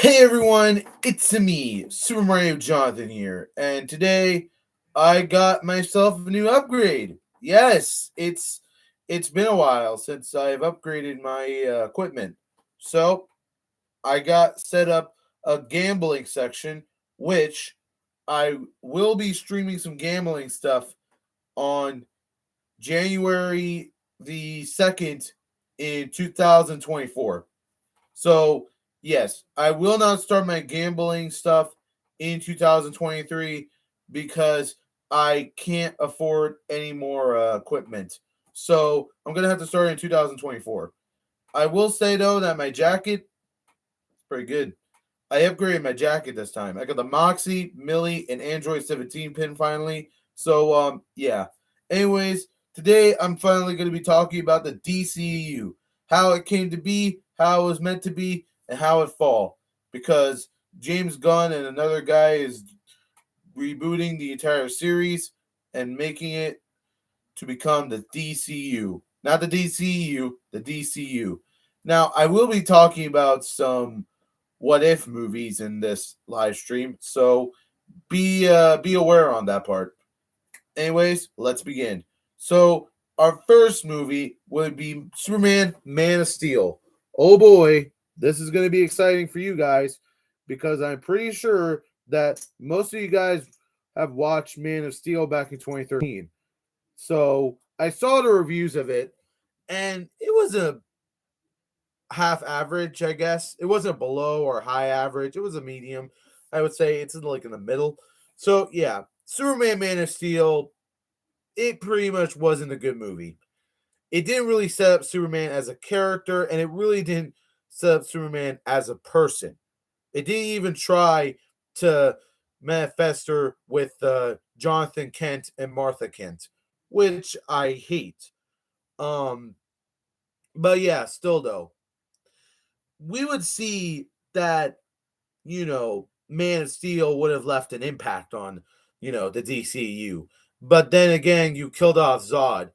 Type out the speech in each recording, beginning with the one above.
Hey everyone, it's me, Super Mario Jonathan here, and today I got myself a new upgrade. Yes, it's been a while since I've upgraded my equipment, so I got set up a gambling section, which I will be streaming some gambling stuff on January the 2nd in 2024. So, yes, I will not start my gambling stuff in 2023 because I can't afford any more equipment. So, I'm going to have to start in 2024. I will say, though, that my jacket is pretty good. I upgraded my jacket this time. I got the Moxie, Millie, and Android 17 pin finally. So, yeah. Anyways, today I'm finally going to be talking about the dceu, how it came to be, how it was meant to be, and how it fall. Because James Gunn and another guy is rebooting the entire series and making it to become the dceu. Not the DCU, the dceu. Now, I will be talking about some what if movies in this live stream, so be aware on that part. Anyways, let's begin. So our first movie would be Superman Man of Steel. Oh boy, this is going to be exciting for you guys because I'm pretty sure that most of you guys have watched Man of Steel back in 2013. So I saw the reviews of it, and it was a half average, I guess. It wasn't below or high average. It was a medium. I would say it's in the middle. So yeah, Superman Man of Steel, it pretty much wasn't a good movie. It didn't really set up Superman as a character, and it really didn't set up Superman as a person. It didn't even try to manifest her with Jonathan Kent and Martha Kent, which I hate. Um, but yeah, still though, we would see that Man of Steel would have left an impact on, the DCU. But then again, you killed off Zod.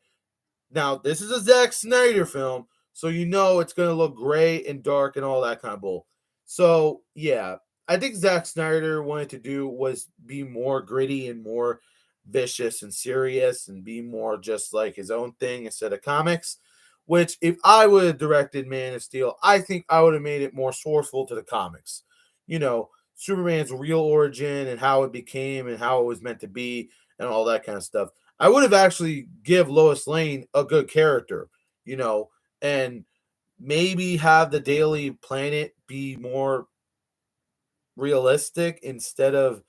Now, this is a Zack Snyder film, so it's going to look gray and dark and all that kind of bull. So, yeah, I think Zack Snyder wanted to do was be more gritty and more vicious and serious and be more just like his own thing instead of comics. Which, if I would have directed Man of Steel, I think I would have made it more sourceful to the comics. Superman's real origin and how it became and how it was meant to be and all that kind of stuff. I would have actually give Lois Lane a good character, and maybe have the Daily Planet be more realistic instead of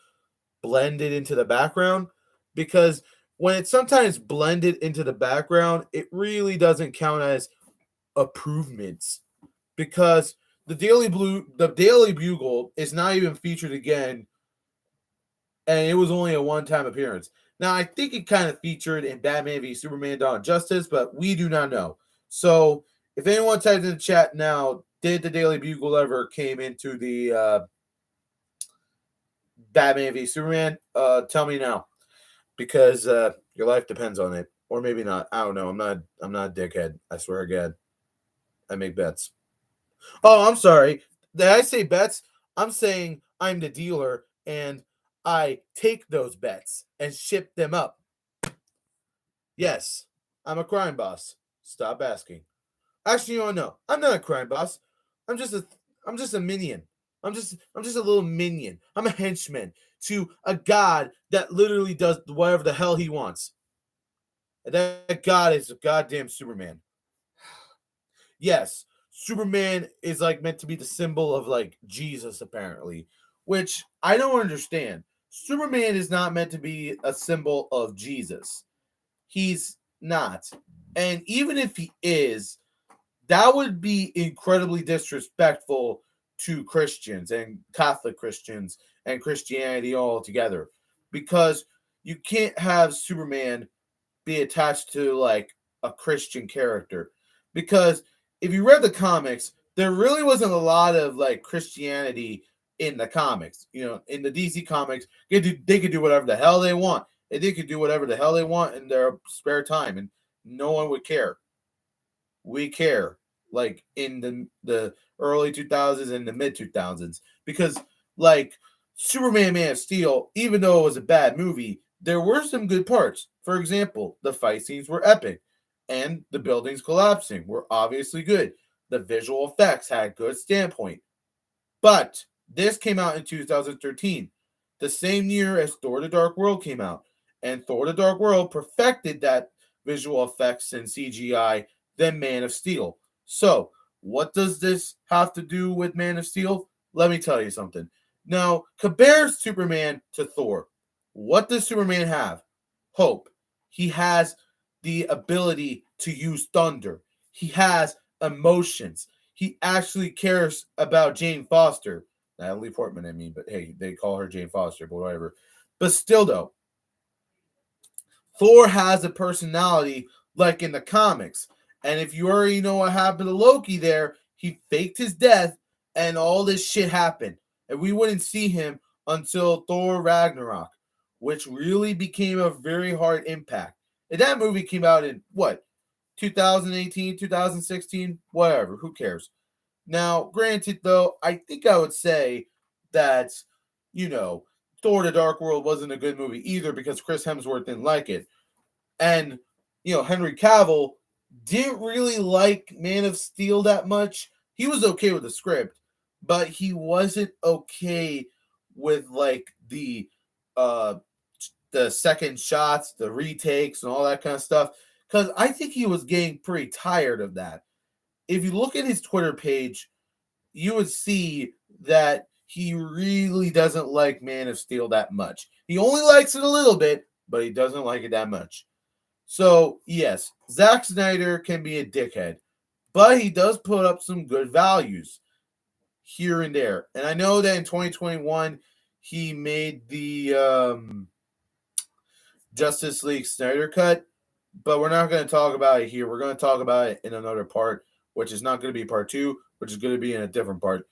blended into the background, because when it's sometimes blended into the background, it really doesn't count as improvements, because the Daily Bugle is not even featured again, and it was only a one-time appearance. Now, I think it kind of featured in Batman v Superman: Dawn of Justice, but we do not know. So, if anyone types in the chat now, did the Daily Bugle ever came into the Batman v Superman? Tell me now, because your life depends on it, or maybe not. I don't know. I'm not a dickhead. I swear to God, I make bets. Oh, I'm sorry. Did I say bets? I'm saying I'm the dealer and I take those bets and ship them up. Yes, I'm a crime boss. Stop asking. Actually, no. I'm not a crime boss. I'm just a I'm just a minion. I'm just a little minion. I'm a henchman to a god that literally does whatever the hell he wants. And that god is a goddamn Superman. Yes, Superman is like meant to be the symbol of like Jesus, apparently, which I don't understand. Superman is not meant to be a symbol of Jesus. He's not. And even if he is, that would be incredibly disrespectful to Christians and Catholic Christians and Christianity all together, because you can't have Superman be attached to like a Christian character, because if you read the comics, there really wasn't a lot of like Christianity in the comics. In the DC comics, they could do whatever the hell they want. And they could do whatever the hell they want in their spare time, and no one would care. We care. like in the early 2000s and the mid 2000s, because like Superman Man of Steel, even though it was a bad movie, there were some good parts. For example, the fight scenes were epic, and the buildings collapsing were obviously good. The visual effects had good standpoint. But this came out in 2013, the same year as Thor the Dark World came out. And Thor the Dark World perfected that visual effects and CGI than Man of Steel. So, what does this have to do with Man of Steel? Let me tell you something. Now, compare Superman to Thor. What does Superman have? Hope. He has the ability to use thunder. He has emotions. He actually cares about Jane Foster. Natalie Portman, I mean, but hey, they call her Jane Foster, but whatever. But still, though, Thor has a personality like in the comics. And if you already know what happened to Loki there, he faked his death and all this shit happened. And we wouldn't see him until Thor Ragnarok, which really became a very hard impact. And that movie came out in what? 2018, 2016, whatever, who cares? Now, granted, though, I think I would say that, you know, Thor the Dark World wasn't a good movie either because Chris Hemsworth didn't like it. And, Henry Cavill didn't really like Man of Steel that much. He was okay with the script, but he wasn't okay with like the second shots, the retakes, and all that kind of stuff. Because I think he was getting pretty tired of that. If you look at his Twitter page, you would see that he really doesn't like Man of Steel that much. He only likes it a little bit, but he doesn't like it that much. So, yes, Zack Snyder can be a dickhead, but he does put up some good values here and there. And I know that in 2021, he made the Justice League Snyder Cut, but we're not going to talk about it here. We're going to talk about it in another part, which is not going to be part two, which is going to be in a different part.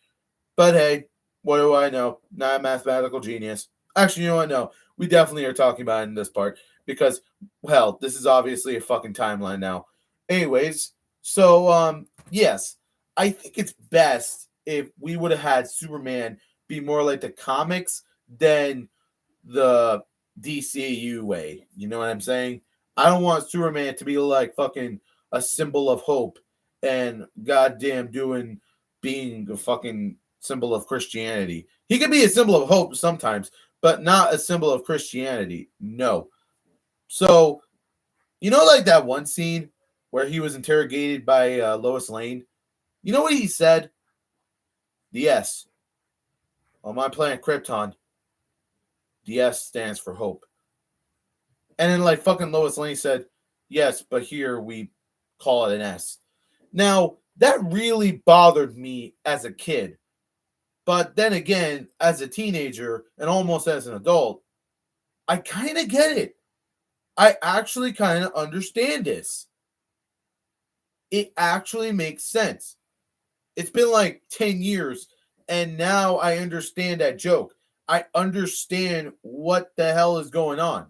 But hey, what do I know? Not a mathematical genius. Actually, you know what? No, we definitely are talking about it in this part because, well, this is obviously a fucking timeline now. Anyways, so yes, I think it's best if we would have had Superman be more like the comics than the dceu way. You know what I'm saying? I don't want Superman to be like fucking a symbol of hope and goddamn doing being a fucking symbol of Christianity. He could be a symbol of hope sometimes, but not a symbol of Christianity. No. So, like that one scene where he was interrogated by Lois Lane? You know what he said? The S. On my planet Krypton, the S stands for hope. And then, like, fucking Lois Lane said, yes, but here we call it an S. Now, that really bothered me as a kid. But then again, as a teenager and almost as an adult, I kind of get it. I actually kind of understand this. It actually makes sense. It's been like 10 years, and now I understand that joke. I understand what the hell is going on.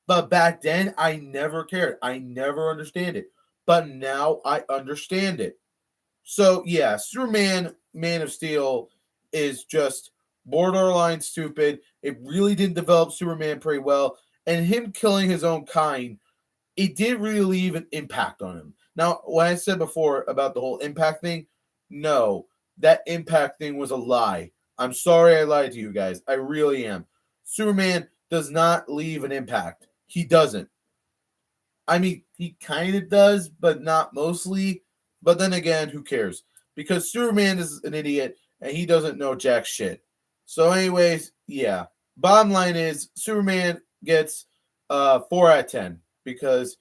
But back then, I never cared. I never understand it. But now I understand it. So, yeah, Superman, Man of Steel is just borderline stupid. It really didn't develop Superman pretty well. And him killing his own kind, it did really leave an impact on him. Now, when I said before about the whole impact thing, no, that impact thing was a lie. I'm sorry I lied to you guys. I really am. Superman does not leave an impact. He doesn't. I mean, he kind of does, but not mostly. But then again, who cares? Because Superman is an idiot and he doesn't know jack shit. So, anyways, yeah. Bottom line is Superman gets 4 out of 10 because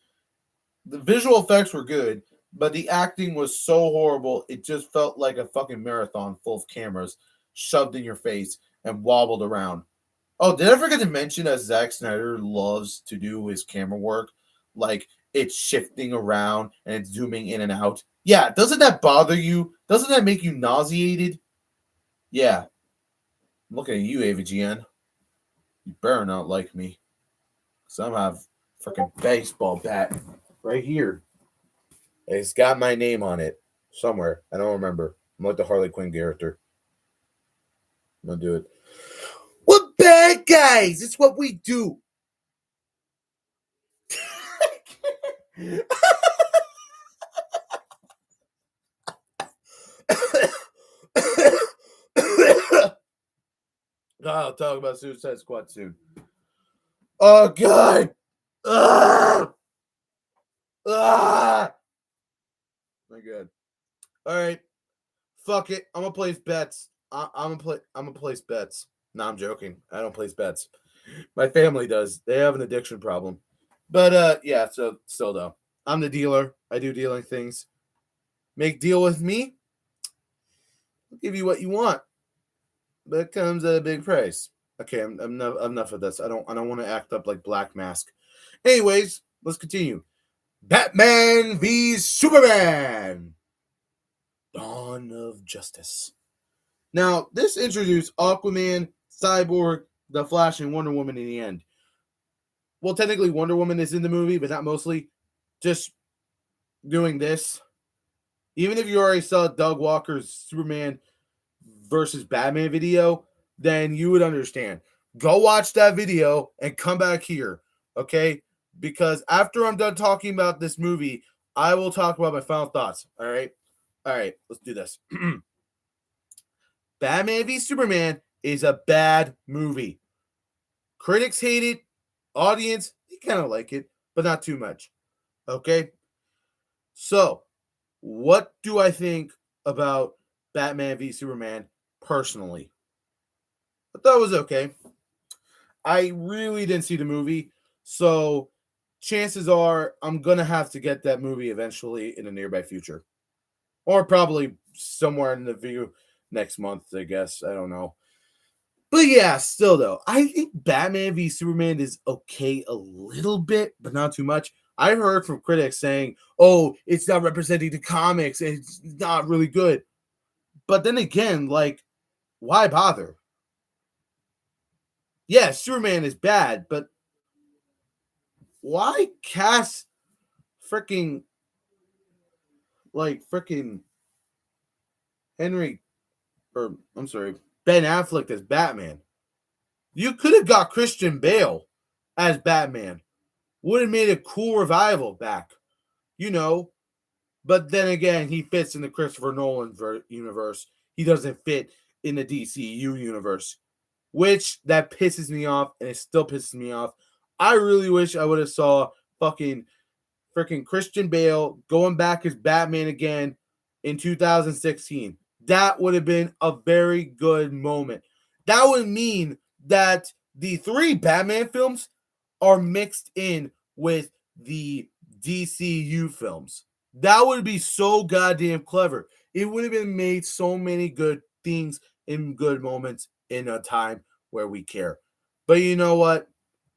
the visual effects were good, but the acting was so horrible. It just felt like a fucking marathon full of cameras shoved in your face and wobbled around. Oh, did I forget to mention that Zack Snyder loves to do his camera work? Like it's shifting around and it's zooming in and out. Yeah, doesn't that bother you? Doesn't that make you nauseated? Yeah. I'm looking at you, AVGN. You better not like me. Because I have a freaking baseball bat right here. It's got my name on it somewhere. I don't remember. I'm like the Harley Quinn character. I'm gonna do it. We're bad guys. It's what we do. I'll talk about Suicide Squad soon. Oh God! Ah! Ah! My God! All right, fuck it. I'm gonna place bets. I'm gonna place bets. No, I'm joking. I don't place bets. My family does. They have an addiction problem. But yeah. So still though, I'm the dealer. I do dealing things. Make deal with me. I'll give you what you want, but it comes at a big price. Okay, I'm enough of this. I don't want to act up like Black Mask. Anyways, let's continue. Batman v Superman. Dawn of Justice. Now, this introduced Aquaman, Cyborg, The Flash, and Wonder Woman in the end. Well, technically, Wonder Woman is in the movie, but not mostly. Just doing this. Even if you already saw Doug Walker's Superman versus Batman video, then you would understand. Go watch that video and come back here, okay? Because after I'm done talking about this movie, I will talk about my final thoughts, all right? All right, let's do this. Batman v Superman is a bad movie. Critics hate it. Audience, they kind of like it, but not too much. Okay? So, what do I think about Batman v Superman personally? I thought it was okay. I really didn't see the movie, so chances are I'm going to have to get that movie eventually in the nearby future. Or probably somewhere in the view next month, I guess. I don't know. But yeah, still though, I think Batman v Superman is okay a little bit, but not too much. I heard from critics saying, "Oh, it's not representing the comics. It's not really good." But then again, like, why bother? Yeah, Superman is bad, but why cast freaking freaking Henry or I'm sorry, Ben Affleck as Batman? You could have got Christian Bale as Batman. Would have made a cool revival back, you know. But then again, he fits in the Christopher Nolan universe. He doesn't fit in the DCU universe, which that pisses me off, and it still pisses me off. I really wish I would have saw fucking freaking Christian Bale going back as Batman again in 2016. That would have been a very good moment. That would mean that the three Batman films are mixed in with the DCU films. That would be so goddamn clever. It would have been made so many good things in good moments in a time where we care. But you know what?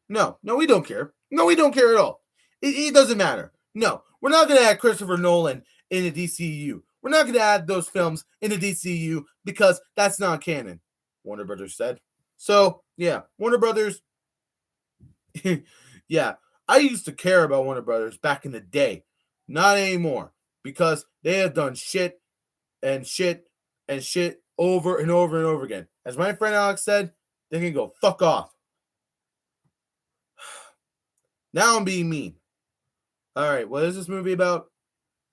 No, we don't care. No, we don't care at all. It doesn't matter. No, we're not going to add Christopher Nolan in the DCU. We're not going to add those films in the DCU because that's not canon, Warner Brothers said. So, yeah, Warner Brothers. Yeah, I used to care about Warner Brothers back in the day. Not anymore because they have done shit and shit and shit over and over and over again. As my friend Alex said, they can go fuck off. Now I'm being mean. All right, what is this movie about?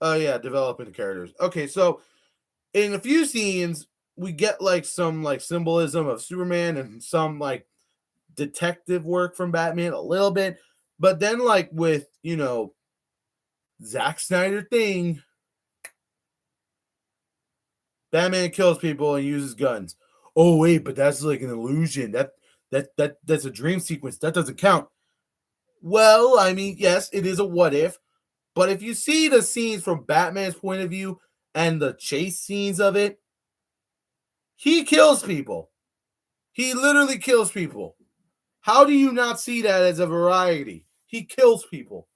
Oh yeah, developing the characters. Okay, so in a few scenes we get like some like symbolism of Superman and some like detective work from Batman a little bit, but then like with Zack Snyder thing, Batman kills people and uses guns. Oh wait, but that's like an illusion. That's a dream sequence. That doesn't count. Well, I mean, yes, it is a what if, but if you see the scenes from Batman's point of view and the chase scenes of it, he kills people. He literally kills people. How do you not see that as a variety? He kills people.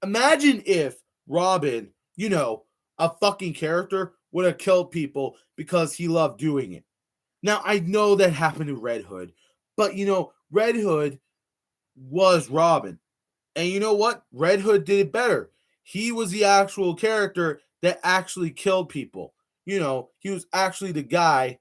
Imagine if Robin, a fucking character, would have killed people because he loved doing it. Now, I know that happened to Red Hood, but Red Hood was Robin. And you know what? Red Hood did it better. He was the actual character that actually killed people. He was actually the guy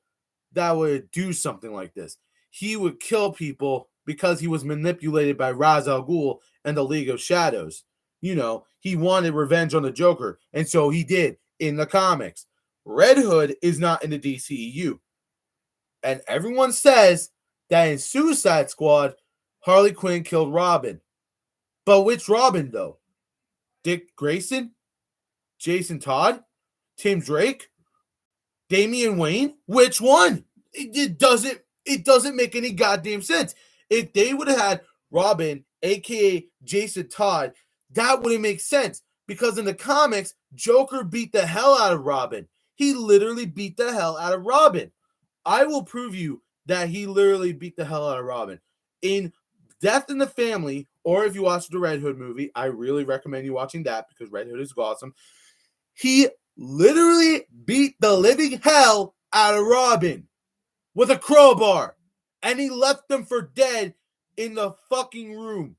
that would do something like this. He would kill people because he was manipulated by Ra's al Ghul and the League of Shadows. He wanted revenge on the Joker, and so he did in the comics. Red Hood is not in the DCEU. And everyone says that in Suicide Squad, Harley Quinn killed Robin. But which Robin, though? Dick Grayson? Jason Todd? Tim Drake? Damian Wayne? Which one? It doesn't make any goddamn sense. If they would have had Robin, aka Jason Todd, that wouldn't make sense. Because in the comics, Joker beat the hell out of Robin. He literally beat the hell out of Robin. I will prove you that he literally beat the hell out of Robin. In Death in the Family, or if you watch the Red Hood movie, I really recommend you watching that because Red Hood is awesome. He literally beat the living hell out of Robin with a crowbar. And he left them for dead in the fucking room.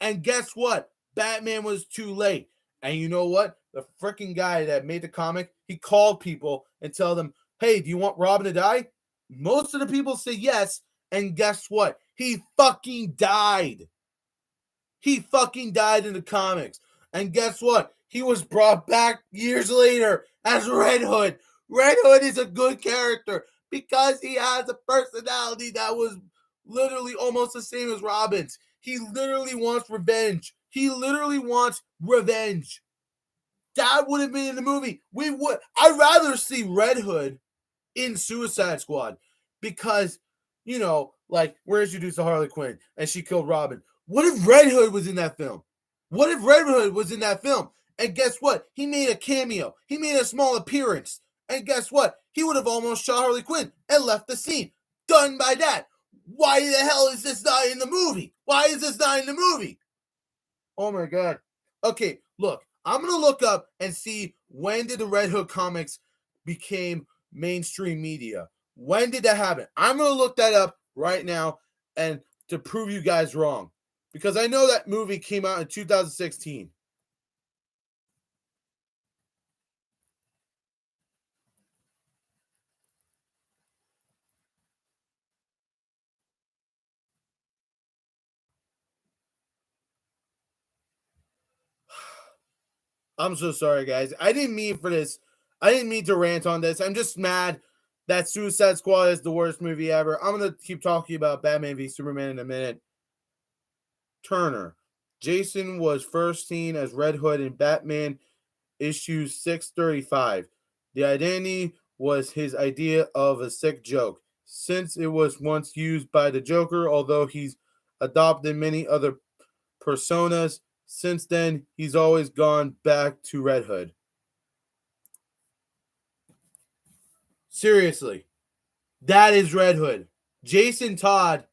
And guess what? Batman was too late. And you know what? The freaking guy that made the comic, he called people and tell them, hey, do you want Robin to die? Most of the people say yes. And guess what? He fucking died. He fucking died in the comics. And guess what? He was brought back years later as Red Hood. Red Hood is a good character because he has a personality that was literally almost the same as Robin's. He literally wants revenge. That would have been in the movie. I'd rather see Red Hood in Suicide Squad because, we're introduced to Harley Quinn and she killed Robin. What if Red Hood was in that film? And guess what? He made a cameo. He made a small appearance. And guess what? He would have almost shot Harley Quinn and left the scene. Done by that. Why the hell is this not in the movie? Oh my God. Okay, look. I'm going to look up and see when did the Red Hood comics became mainstream media. When did that happen? I'm going to look that up right now and to prove you guys wrong. Because I know that movie came out in 2016. I'm so sorry, guys. I didn't mean for this. I didn't mean to rant on this. I'm just mad that Suicide Squad is the worst movie ever. I'm going to keep talking about Batman v Superman in a minute. Turner. Jason was first seen as Red Hood in Batman issue 635. The identity was his idea of a sick joke, since it was once used by the Joker, although he's adopted many other personas. Since then, he's always gone back to Red Hood. Seriously, that is Red Hood. Jason Todd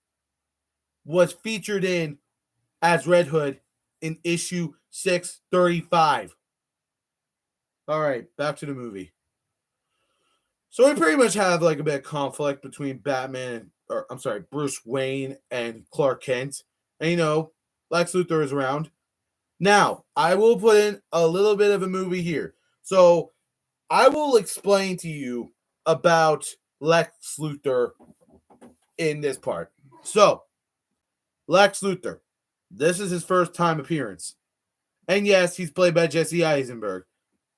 was featured in as Red Hood in issue 635. All right, back to the movie. So we pretty much have like a bit of conflict between Bruce Wayne and Clark Kent. And Lex Luthor is around. Now, I will put in a little bit of a movie here. So I will explain to you about Lex Luthor in this part. So, Lex Luthor. This is his first time appearance. And yes, he's played by Jesse Eisenberg,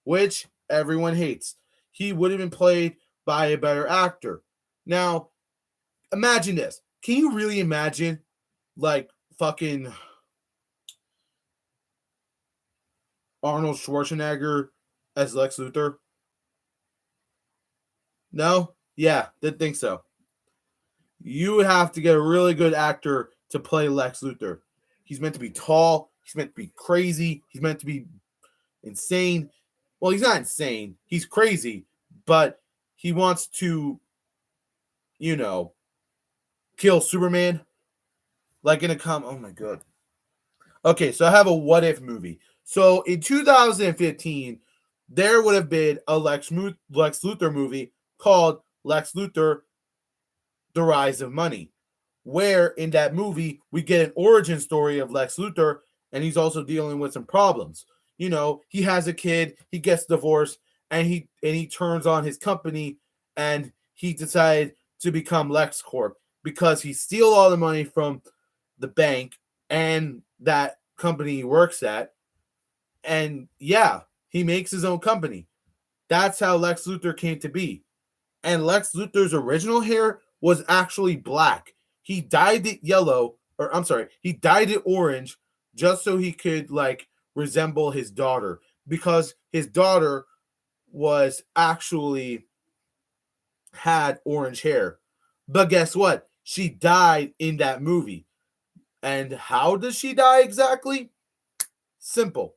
which everyone hates. He would have been played by a better actor. Now, imagine this. Can you really imagine, like, fucking Arnold Schwarzenegger as Lex Luthor? No? Yeah, didn't think so. You would have to get a really good actor to play Lex Luthor. He's meant to be tall. He's meant to be crazy. He's meant to be insane. Well, he's not insane. He's crazy, but he wants to, kill Superman. Like in a oh my God. Okay, so I have a what if movie. So in 2015, there would have been a Lex Luthor movie called Lex Luthor, The Rise of Money, where in that movie we get an origin story of Lex Luthor, and he's also dealing with some problems. he has a kid, he gets divorced, and he turns on his company, and he decided to become LexCorp because he steal all the money from the bank and that company he works at, and yeah, he makes his own company. That's how Lex Luthor came to be. And Lex Luthor's original hair was actually black. He dyed it yellow, or I'm sorry, he dyed it orange just so he could like resemble his daughter, because his daughter was actually had orange hair. But guess what? She died in that movie. And how does she die exactly? Simple.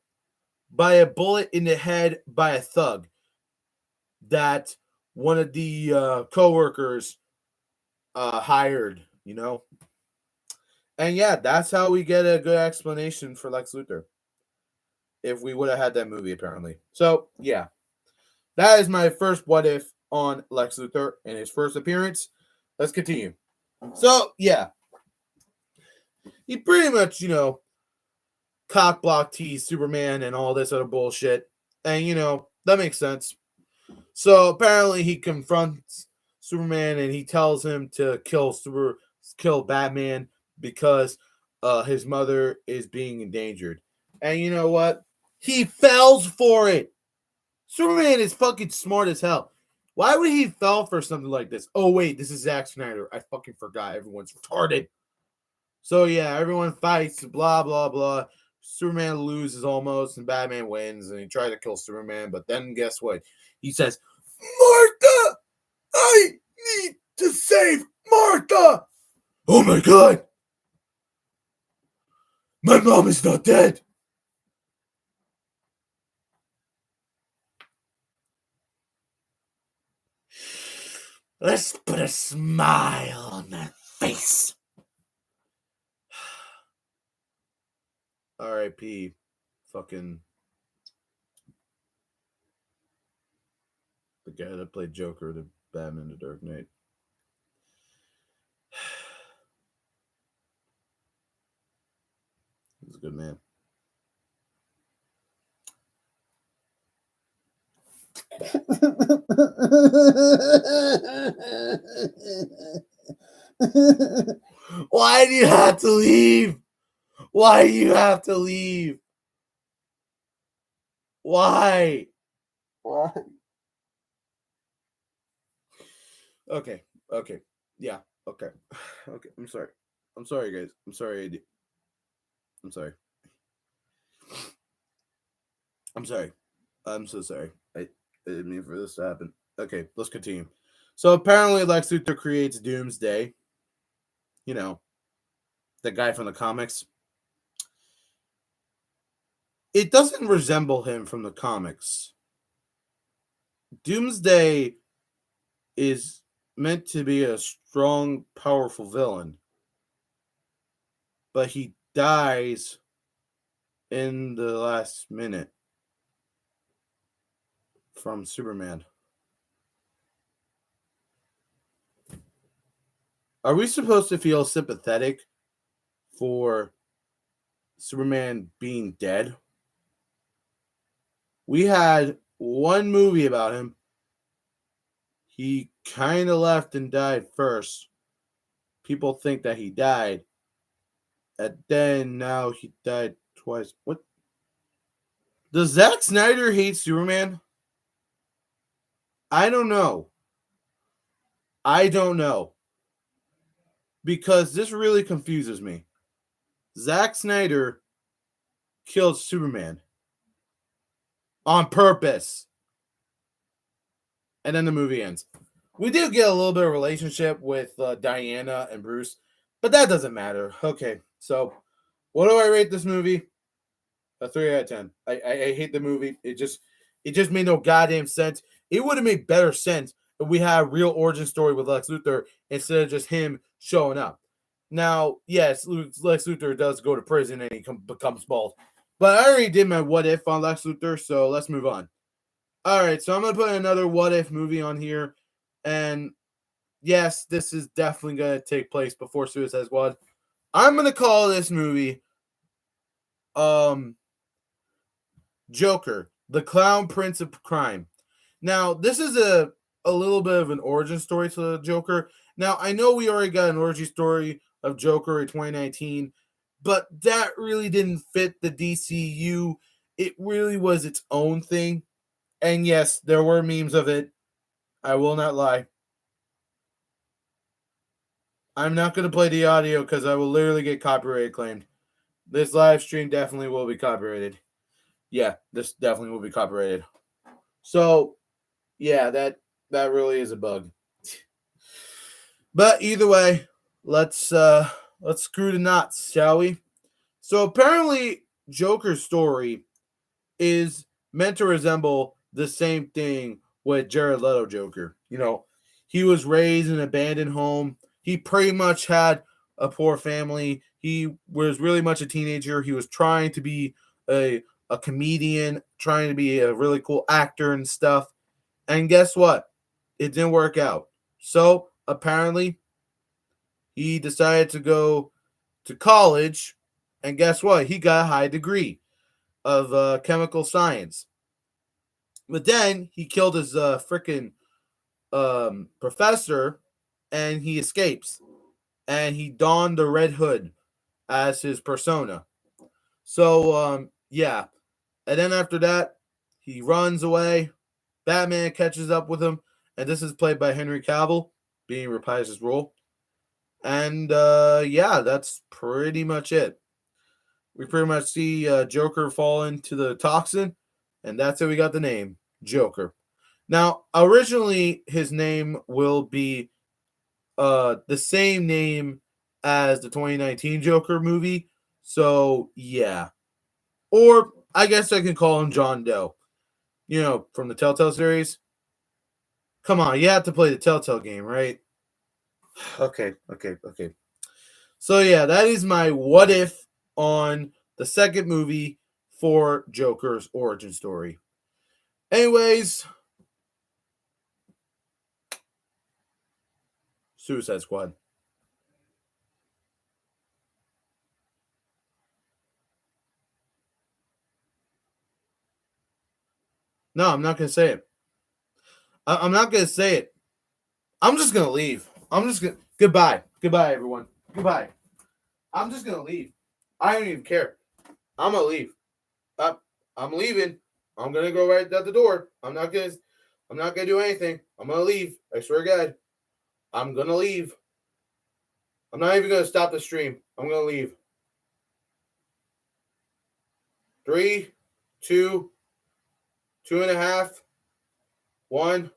By a bullet in the head by a thug that one of the co-workers hired. And yeah, that's how we get a good explanation for Lex Luthor. If we would have had that movie, apparently. So yeah, that is my first what if on Lex Luthor and his first appearance. Let's continue. So yeah, he pretty much cock block tease Superman and all this other bullshit, and that makes sense. So apparently he confronts Superman and he tells him to kill Batman because his mother is being endangered. And you know what? He falls for it. Superman is fucking smart as hell. Why would he fall for something like this? Oh wait, this is Zack Snyder. I fucking forgot. Everyone's retarded. So yeah, everyone fights, blah blah blah. Superman loses almost, and Batman wins, and he tries to kill Superman, but then guess what? He says, "Martha, I need to save Martha." Oh my god, my mom is not dead. Let's put a smile on that face. R.I.P. Fucking the guy that played Joker, the Batman, the Dark Knight. He's a good man. Why do you have to leave? Why do you have to leave? Why? Why? Okay. Okay. Yeah. Okay. Okay. I'm sorry. I'm sorry, guys. I'm sorry. I'm sorry. I'm sorry. I'm so sorry. I didn't mean for this to happen. Okay, let's continue. So apparently Lex Luthor creates Doomsday. You know, the guy from the comics. It doesn't resemble him from the comics. Doomsday is meant to be a strong, powerful villain, but he dies in the last minute from Superman. Are we supposed to feel sympathetic for Superman being dead? We had one movie about him. He kind of left and died first. People think that he died. And then now he died twice. What? Does Zack Snyder hate Superman? I don't know. I don't know. Because this really confuses me. Zack Snyder killed Superman on purpose. And then the movie ends. We do get a little bit of relationship with Diana and Bruce, but that doesn't matter. Okay, so what do I rate this movie? A 3 out of 10. I hate the movie. It just made no goddamn sense. It would have made better sense if we had a real origin story with Lex Luthor instead of just him showing up. Now, yes, Lex Luthor does go to prison and he becomes bald. But I already did my what if on Lex Luthor, so let's move on. All right, so I'm going to put another what if movie on here. And yes, this is definitely going to take place before Suicide Squad. I'm going to call this movie Joker, the Clown Prince of Crime. Now, this is a little bit of an origin story to the Joker. Now, I know we already got an origin story of Joker in 2019, but that really didn't fit the DCU. It really was its own thing. And yes, there were memes of it. I will not lie. I'm not going to play the audio because I will literally get copyright claimed. This live stream definitely will be copyrighted. Yeah, this definitely will be copyrighted. So, yeah, that really is a bug. But either way, let's screw the knots, shall we? So apparently Joker's story is meant to resemble the same thing with Jared Leto Joker. He was raised in an abandoned home. He pretty much had a poor family. He was really much a teenager. He was trying to be a comedian, trying to be a really cool actor and stuff. And guess what? It didn't work out. So apparently he decided to go to college, and guess what? He got a high degree of chemical science. But then he killed his freaking professor, and he escapes, and he donned the red hood as his persona. So yeah, and then after that, he runs away. Batman catches up with him, and this is played by Henry Cavill, being reprised his role. And yeah, that's pretty much it. We pretty much see Joker fall into the toxin, and that's how we got the name Joker. Now, originally, his name will be the same name as the 2019 Joker movie. So yeah, or I guess I can call him John Doe. From the Telltale series. Come on, you have to play the Telltale game, right? Okay. So yeah, that is my what if on the second movie for Joker's origin story. Anyways, Suicide Squad. No, I'm not gonna say it. I'm not gonna say it. I'm just gonna leave. I'm just gonna goodbye, everyone. Goodbye. I'm just gonna leave. I don't even care. I'm gonna leave. Uh, I'm leaving. I'm gonna go right out the door. I'm not gonna do anything. I'm gonna leave. I swear to God. I'm gonna leave. I'm not even gonna stop the stream. I'm gonna leave. 3, 2, 2.5, 1,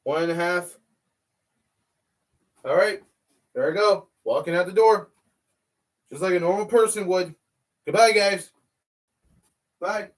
1.5. All right, there I go. Walking out the door, just like a normal person would. Goodbye, guys. Bye.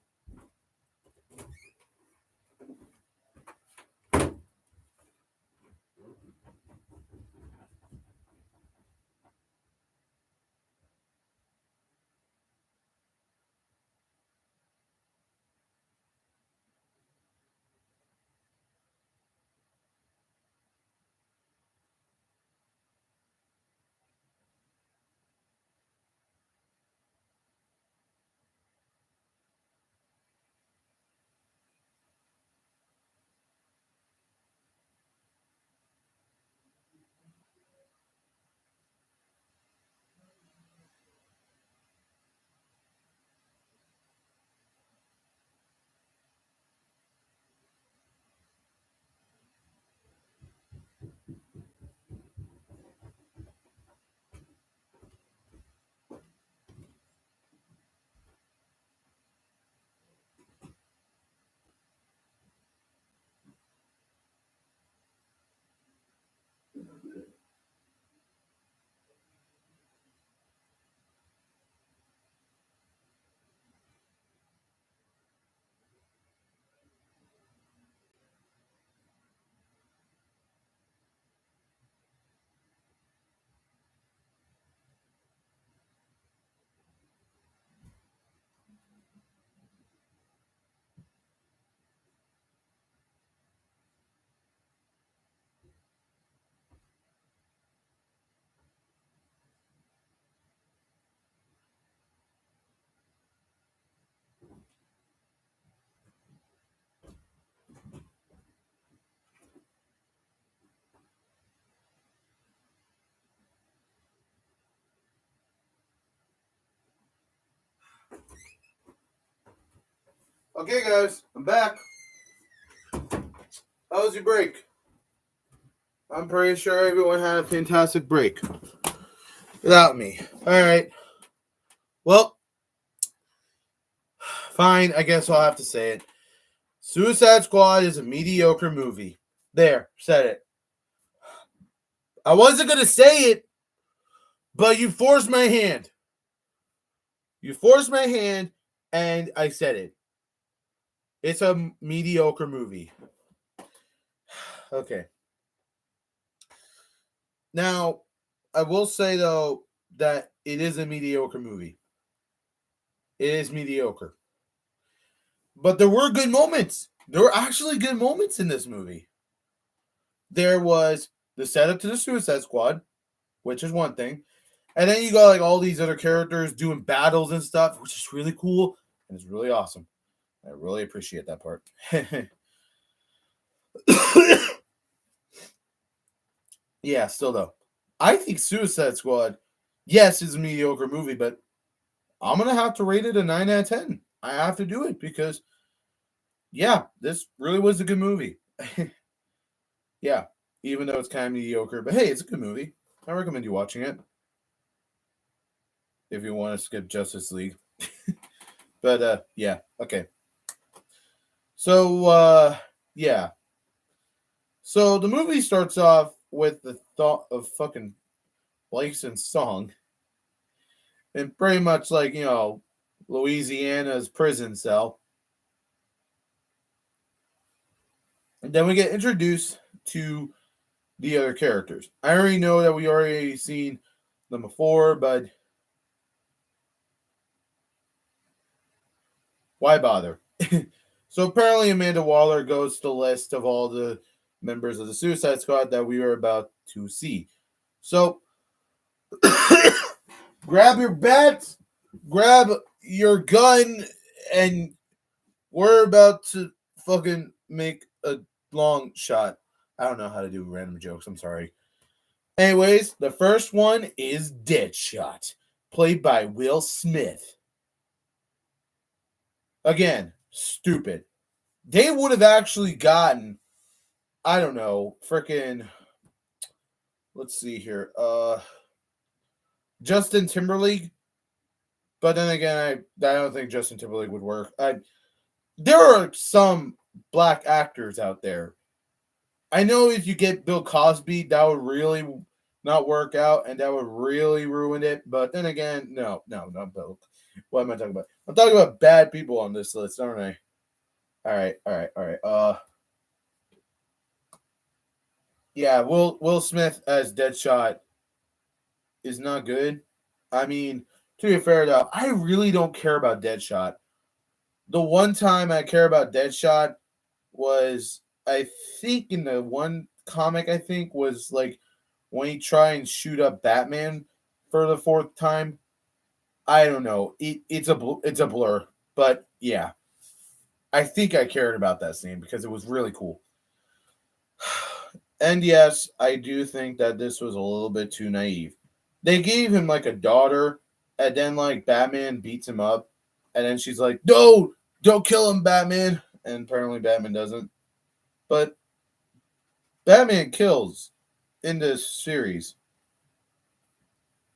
Okay, guys, I'm back. How was your break? I'm pretty sure everyone had a fantastic break. Without me. Alright. Well, fine, I guess I'll have to say it. Suicide Squad is a mediocre movie. There, said it. I wasn't going to say it, but you forced my hand. You forced my hand, and I said it. It's a mediocre movie. Okay. Now, I will say, though, that it is a mediocre movie. It is mediocre. But there were good moments. There were actually good moments in this movie. There was the setup to the Suicide Squad, which is one thing. And then you got like all these other characters doing battles and stuff, which is really cool and it's really awesome. I really appreciate that part. Yeah, still though. I think Suicide Squad, yes, is a mediocre movie, but I'm going to have to rate it a 9 out of 10. I have to do it because, yeah, this really was a good movie. Yeah, even though it's kind of mediocre, but hey, it's a good movie. I recommend you watching it if you want to skip Justice League. But yeah, okay. So yeah. So the movie starts off with the thought of fucking Blake's song. And pretty much like, Louisiana's prison cell. And then we get introduced to the other characters. I already know that we already seen them before, but why bother? So apparently Amanda Waller goes to the list of all the members of the Suicide Squad that we are about to see. So grab your bats, grab your gun, and we're about to fucking make a long shot. I don't know how to do random jokes. I'm sorry. Anyways, the first one is Deadshot, played by Will Smith. Again, stupid. They would have actually gotten, I don't know, freaking, let's see here, Justin Timberlake. But then again, I don't think Justin Timberlake would work. There are some black actors out there. I know if you get Bill Cosby, that would really not work out, and that would really ruin it. But then again, no, not Bill. What am I talking about? I'm talking about bad people on this list, aren't I? All right. Yeah, Will Smith as Deadshot is not good. I mean, to be fair though, I really don't care about Deadshot. The one time I care about Deadshot was, I think, in the one comic, I think was like when he tried and shoot up Batman for the fourth time. I don't know. It's a blur, but yeah, I think I cared about that scene because it was really cool. And yes, I do think that this was a little bit too naive. They gave him like a daughter, and then like Batman beats him up, and then she's like, "No, don't kill him, Batman." And apparently Batman doesn't. But Batman kills in this series,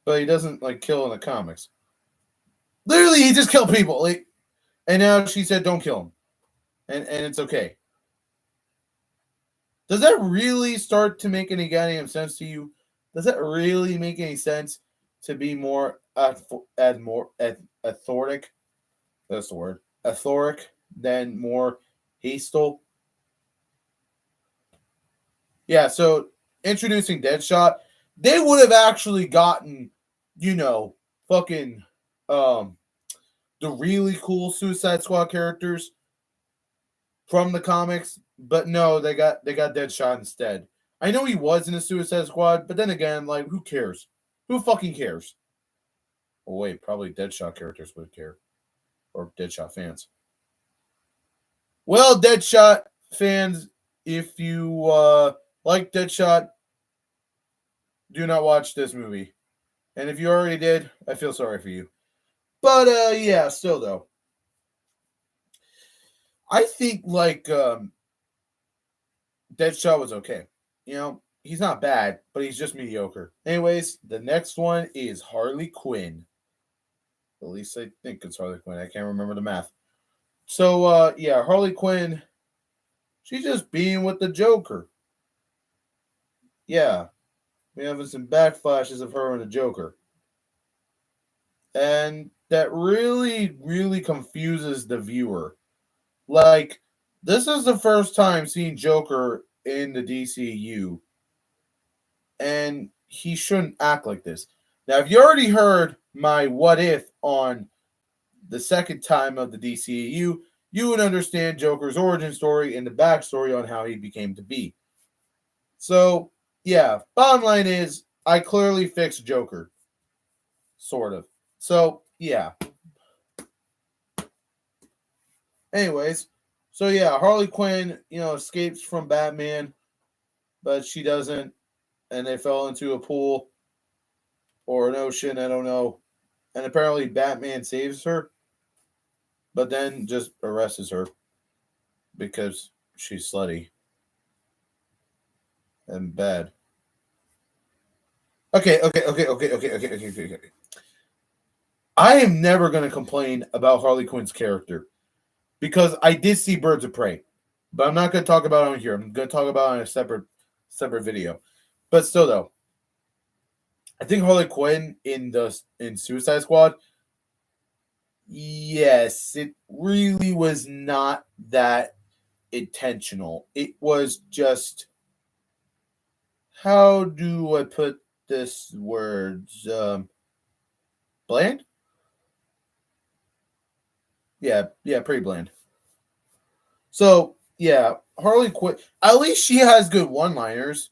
but he doesn't like kill in the comics. Literally, he just killed people. Like, and now she said, "Don't kill him," and it's okay. Does that really start to make any goddamn sense to you? Does that really make any sense to be more authoric? That's the word. Authoric than more hasteful. Yeah. So introducing Deadshot, they would have actually gotten, fucking the really cool Suicide Squad characters from the comics, but no, they got Deadshot instead. I know he was in the Suicide Squad, but then again, like, who cares? Who fucking cares? Oh wait, probably Deadshot characters would care, or Deadshot fans. Well, Deadshot fans, if you like Deadshot, do not watch this movie. And if you already did, I feel sorry for you. But yeah, still though. I think like Deadshot was okay. He's not bad, but he's just mediocre. Anyways, the next one is Harley Quinn. At least I think it's Harley Quinn. I can't remember the math. So yeah, Harley Quinn, she's just being with the Joker. Yeah, we're having some backflashes of her and the Joker. And that really, really confuses the viewer. Like, this is the first time seeing Joker in the DCU, and he shouldn't act like this. Now, if you already heard my what if on the second time of the DCU, you would understand Joker's origin story and the backstory on how he became to be. So, yeah, bottom line is, I clearly fixed Joker. Sort of. So, yeah. Anyways, so yeah, Harley Quinn, escapes from Batman, but she doesn't, and they fell into a pool or an ocean, I don't know. And apparently Batman saves her, but then just arrests her because she's slutty and bad. Okay. I am never going to complain about Harley Quinn's character because I did see Birds of Prey, but I'm not going to talk about it on here. I'm going to talk about it on a separate video. But still, though, I think Harley Quinn in Suicide Squad, yes, it really was not that intentional. It was just, how do I put this words? Bland? Yeah, pretty bland. So yeah, Harley Quinn. At least she has good one-liners,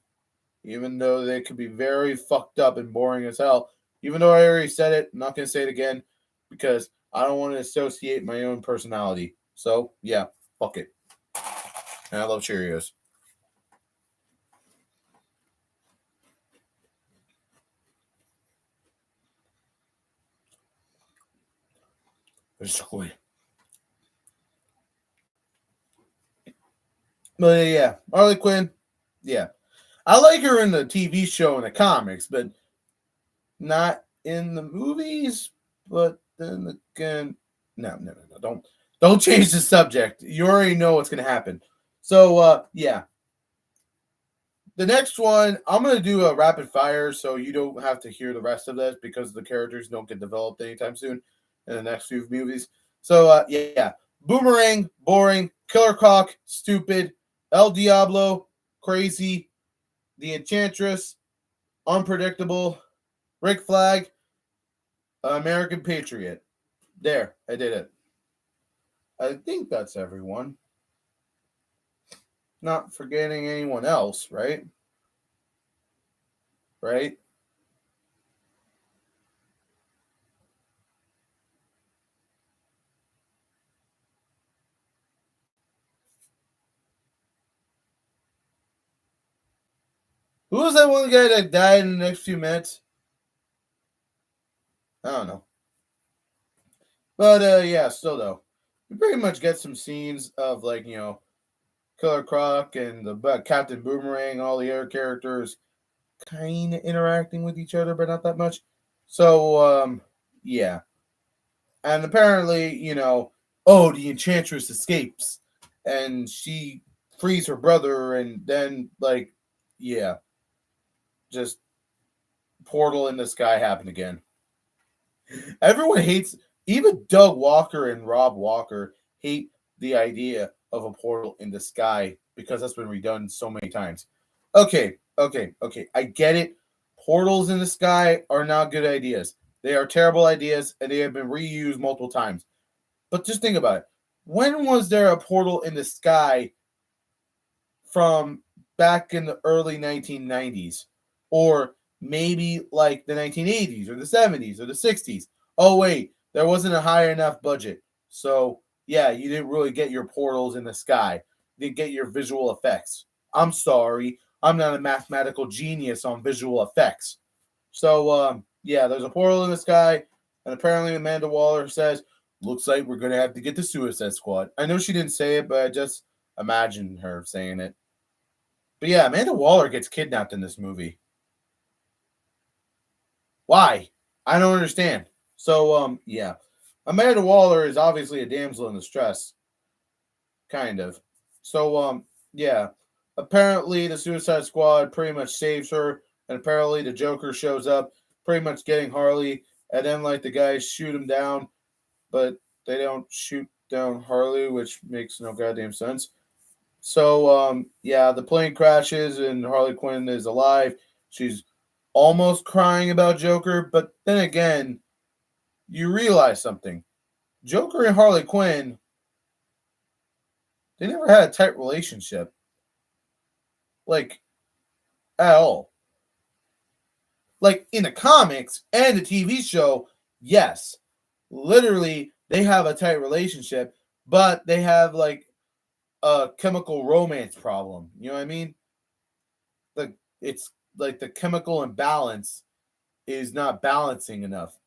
even though they could be very fucked up and boring as hell. Even though I already said it, I'm not gonna say it again because I don't want to associate my own personality. So yeah, fuck it. And I love Cheerios. But yeah, Harley Quinn. Yeah, I like her in the TV show and the comics, but not in the movies. But then again, no. Don't change the subject. You already know what's gonna happen. So yeah, the next one I'm gonna do a rapid fire, so you don't have to hear the rest of this because the characters don't get developed anytime soon in the next few movies. So yeah, Boomerang, boring. Killer Croc, stupid. El Diablo, crazy. The Enchantress, unpredictable. Rick Flag, American Patriot. There, I did it. I think that's everyone. Not forgetting anyone else, right? Right? Who was that one guy that died in the next few minutes? I don't know. But yeah, still though. We pretty much get some scenes of like, Killer Croc and the Captain Boomerang and all the other characters kind of interacting with each other, but not that much. So yeah. And apparently, oh, the Enchantress escapes and she frees her brother, and then, like, yeah, just portal in the sky happened again. Everyone hates, even Doug Walker and Rob Walker hate the idea of a portal in the sky because that's been redone so many times. Okay. I get it. Portals in the sky are not good ideas. They are terrible ideas and they have been reused multiple times. But just think about it. When was there a portal in the sky from back in the early 1990s? Or maybe like the 1980s or the 70s or the 60s? Oh, wait, there wasn't a high enough budget. So, yeah, you didn't really get your portals in the sky. You didn't get your visual effects. I'm sorry. I'm not a mathematical genius on visual effects. So, yeah, there's a portal in the sky, and apparently Amanda Waller says, looks like we're gonna have to get the Suicide Squad. I know she didn't say it, but I just imagined her saying it. But yeah, Amanda Waller gets kidnapped in this movie. Why? I don't understand. So yeah. Amanda Waller is obviously a damsel in distress. Kind of. So yeah. Apparently the Suicide Squad pretty much saves her, and apparently the Joker shows up, pretty much getting Harley, and then like the guys shoot him down, but they don't shoot down Harley, which makes no goddamn sense. So yeah, the plane crashes and Harley Quinn is alive. She's almost crying about Joker, but then again, you realize something. Joker and Harley Quinn, they never had a tight relationship. Like at all. Like in the comics and the TV show, yes. Literally, they have a tight relationship, but they have like a chemical romance problem. You know what I mean? Like it's like the chemical imbalance is not balancing enough.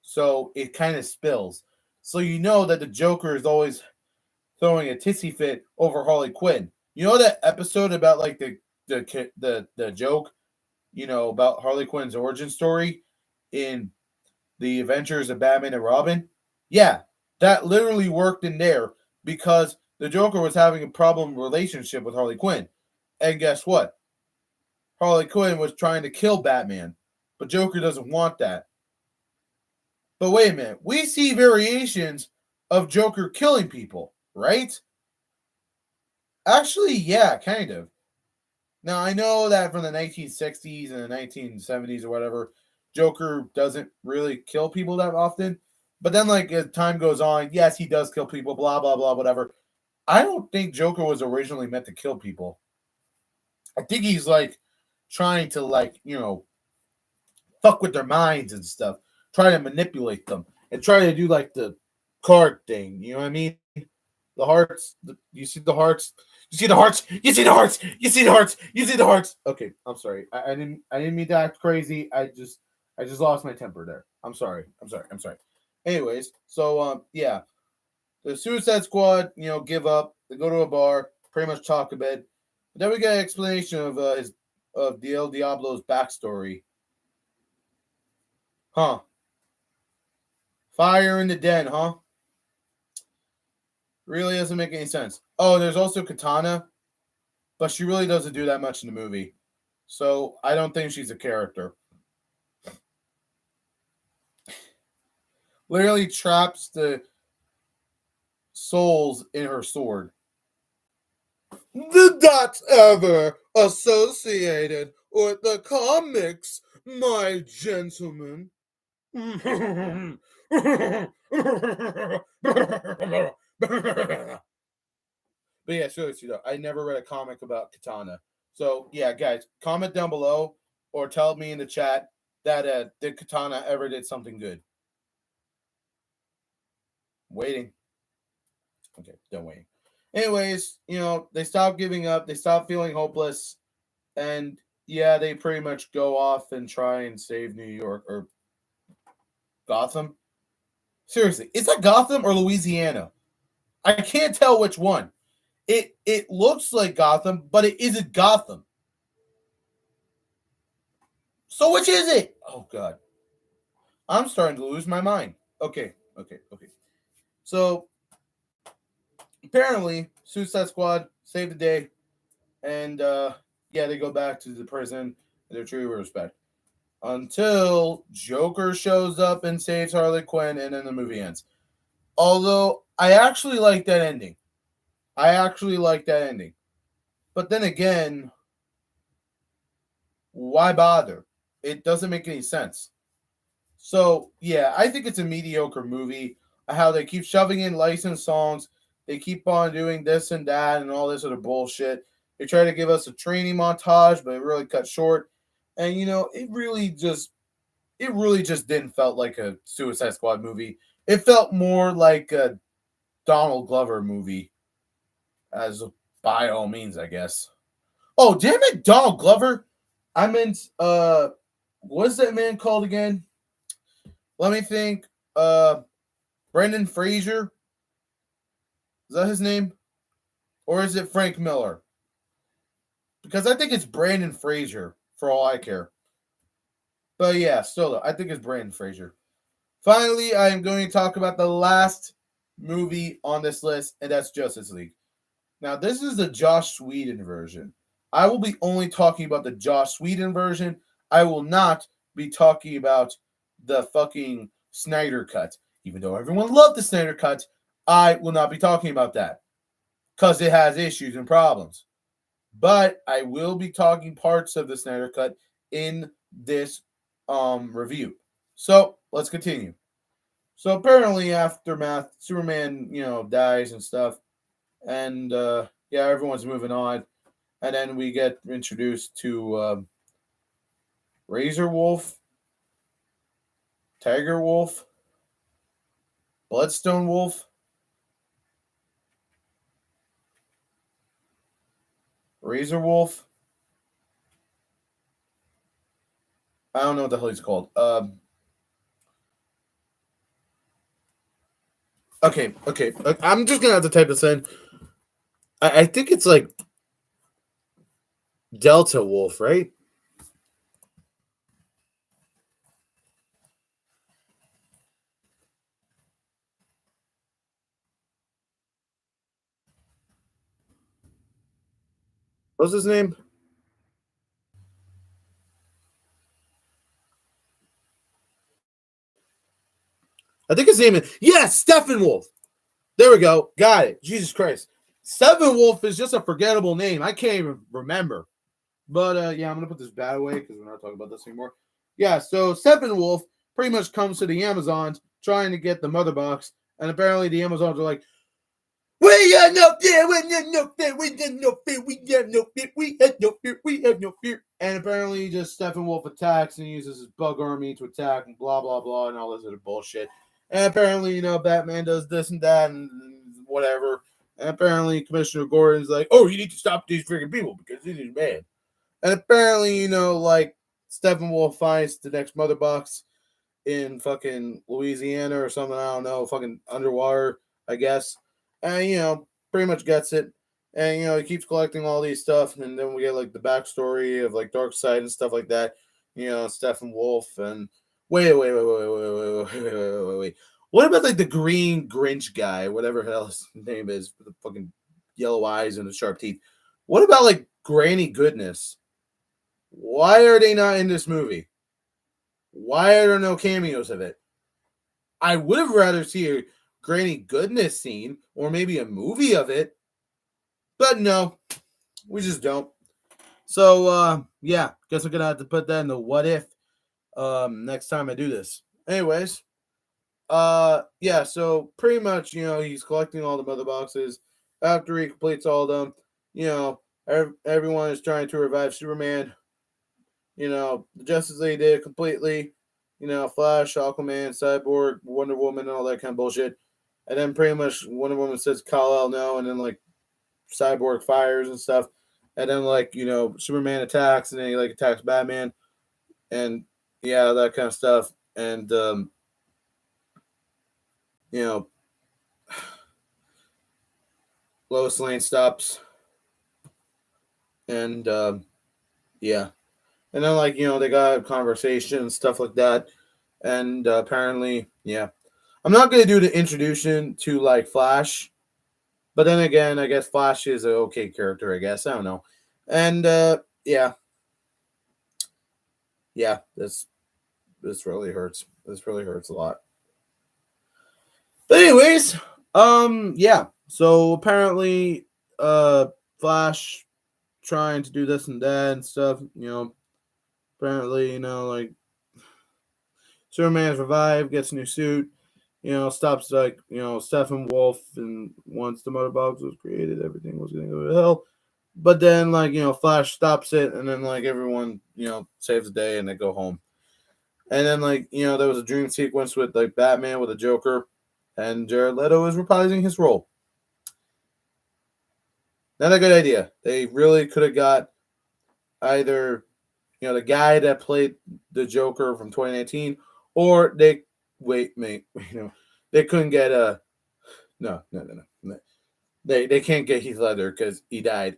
So it kind of spills. So you know that the Joker is always throwing a tissy fit over Harley Quinn. You know that episode about like the joke, you know, about Harley Quinn's origin story in the Adventures of Batman and Robin? Yeah, that literally worked in there because the Joker was having a problem relationship with Harley Quinn. And guess what? Harley Quinn was trying to kill Batman, but Joker doesn't want that. But wait a minute, we see variations of Joker killing people, right? Actually, yeah, kind of. Now, I know that from the 1960s and the 1970s or whatever, Joker doesn't really kill people that often. But then, like, as time goes on, yes, he does kill people, blah, blah, blah, whatever. I don't think Joker was originally meant to kill people. I think he's, like, trying to, like, you know, fuck with their minds and stuff, try to manipulate them, and try to do, like, the card thing. You know what I mean? The hearts, you see the hearts, you see the hearts, you see the hearts, you see the hearts, you see the hearts. Okay, I'm sorry. I didn't mean to act crazy. I just lost my temper there. I'm sorry. Anyways, so yeah, the Suicide Squad, you know, give up. They go to a bar, pretty much talk a bit. But then we get an explanation of his of the El Diablo's backstory. Huh? Fire in the den, huh? Really doesn't make any sense. Oh, there's also Katana, but she really doesn't do that much in the movie. So I don't think she's a character. Literally traps the souls in her sword. Did that ever associated with the comics, my gentleman? But yeah, seriously though, I never read a comic about Katana. So yeah, guys, comment down below or tell me in the chat that did Katana ever did something good. Waiting. Okay, done waiting. Anyways, you know, they stop giving up, they stop feeling hopeless, and yeah, they pretty much go off and try and save New York or Gotham. Seriously, is that Gotham or Louisiana? I can't tell which one. It looks like Gotham, but it isn't Gotham. So which is it? Oh god. I'm starting to lose my mind. Okay. So apparently Suicide Squad saved the day and yeah, they go back to the prison in their true respect. Until Joker shows up and saves Harley Quinn and then the movie ends. Although I actually like that ending. But then again, why bother? It doesn't make any sense. So, yeah, I think it's a mediocre movie. How they keep shoving in licensed songs. They keep on doing this and that and all this other bullshit. They try to give us a training montage, but it really cut short. And, you know, it really just didn't felt like a Suicide Squad movie. It felt more like a Donald Glover movie, as by all means, I guess. Oh, damn it, Donald Glover. I meant, what's that man called again? Let me think. Brendan Fraser? Is that his name? Or is it Frank Miller? Because I think it's Brandon Fraser, for all I care. But yeah, still, I think it's Brandon Fraser. Finally, I am going to talk about the last movie on this list, and that's Justice League. Now, this is the Joss Whedon version. I will be only talking about the Joss Whedon version. I will not be talking about the fucking Snyder cut. Even though everyone loved the Snyder cut, I will not be talking about that because it has issues and problems. But I will be talking parts of the Snyder cut in this review. So let's continue. So apparently, aftermath, Superman, dies and stuff, and yeah, everyone's moving on, and then we get introduced to Razor Wolf, Tiger Wolf, Bloodstone Wolf, Razor Wolf. I don't know what the hell he's called. Okay. I'm just gonna have to type this in. I think it's like Delta Wolf, right? What's his name? I think his name is Steppenwolf. There we go. Got it. Jesus Christ. Steppenwolf is just a forgettable name. I can't even remember. But yeah, I'm gonna put this bad away because we're not talking about this anymore. Yeah, so Steppenwolf pretty much comes to the Amazons trying to get the mother box, and apparently the Amazons are like, "We got no fear, we got no fear, we got no fear, we got no fear, we have no fear, we have no fear." And apparently, just Steppenwolf attacks and uses his bug army to attack and blah blah blah and all this other bullshit. And apparently, Batman does this and that and whatever. And apparently, Commissioner Gordon's like, "Oh, you need to stop these freaking people because this is bad." And apparently, like Steppenwolf finds the next mother box in fucking Louisiana or something. I don't know, fucking underwater, I guess. And pretty much gets it. And he keeps collecting all these stuff, and then we get like the backstory of like Darkseid and stuff like that. Steppenwolf and wait. What about like the green Grinch guy, whatever hell his name is, with the fucking yellow eyes and the sharp teeth? What about like Granny Goodness? Why are they not in this movie? Why are there no cameos of it? I would have rather see a Granny Goodness scene or maybe a movie of it, but no, we just don't. So yeah, guess we're gonna have to put that in the what if next time I do this. Anyways, yeah, so pretty much, he's collecting all the mother boxes. After he completes all of them, everyone is trying to revive Superman. The Justice League did it completely. Flash, Aquaman, Cyborg, Wonder Woman, and all that kind of bullshit. And then pretty much Wonder Woman says Kal-El no, and then like Cyborg fires and stuff. And then like, Superman attacks and then he like attacks Batman and yeah, that kind of stuff. And you know, Lois Lane stops and yeah. And then like, they got a conversation and stuff like that. And apparently, yeah. I'm not gonna do the introduction to like Flash, but then again, I guess Flash is an okay character. I guess I don't know, and yeah, this really hurts. This really hurts a lot. But anyways, yeah. So apparently, Flash trying to do this and that and stuff. Apparently, like Superman's revived, gets a new suit. Stops like, Steppenwolf, and once the mother box was created, everything was gonna go to hell. But then, like, Flash stops it, and then, like, everyone, saves the day, and they go home. And then, like, there was a dream sequence with, like, Batman with a Joker, and Jared Leto is reprising his role. Not a good idea. They really could have got either, the guy that played the Joker from 2019, or they, wait, mate, They couldn't get no. They can't get Heath Ledger because he died.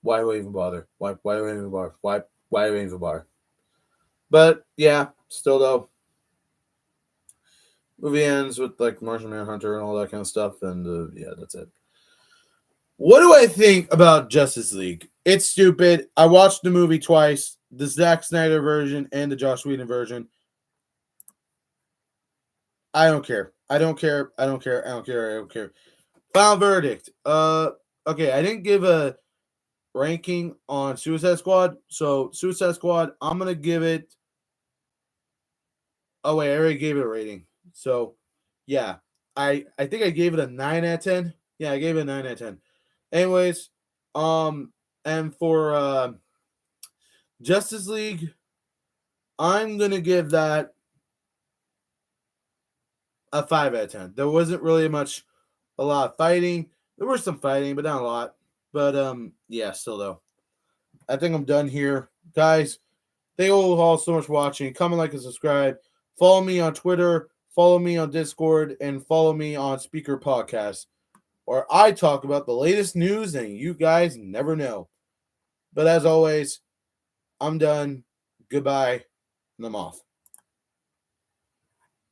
Why do I even bother? Why do I even bother? Why do I even bother? But yeah, still though, movie ends with like Martian Manhunter and all that kind of stuff, and yeah, that's it. What do I think about Justice League? It's stupid. I watched the movie twice, the Zack Snyder version and the Joss Whedon version. I don't care. I don't care. I don't care. I don't care. I don't care. Final verdict. Okay, I didn't give a ranking on Suicide Squad. So Suicide Squad, I'm gonna give it. Oh wait, I already gave it a rating. So yeah, I think I gave it a 9 out of 10. Yeah, I gave it a 9 out of 10. Anyways, and for Justice League, I'm gonna give that a 5 out of 10. There wasn't really a lot of fighting. There was some fighting, but not a lot. But yeah, still though. I think I'm done here, guys. Thank you all so much for watching. Comment, like, and subscribe. Follow me on Twitter. Follow me on Discord, and follow me on Speaker Podcast, where I talk about the latest news and you guys never know. But as always, I'm done. Goodbye, and I'm off.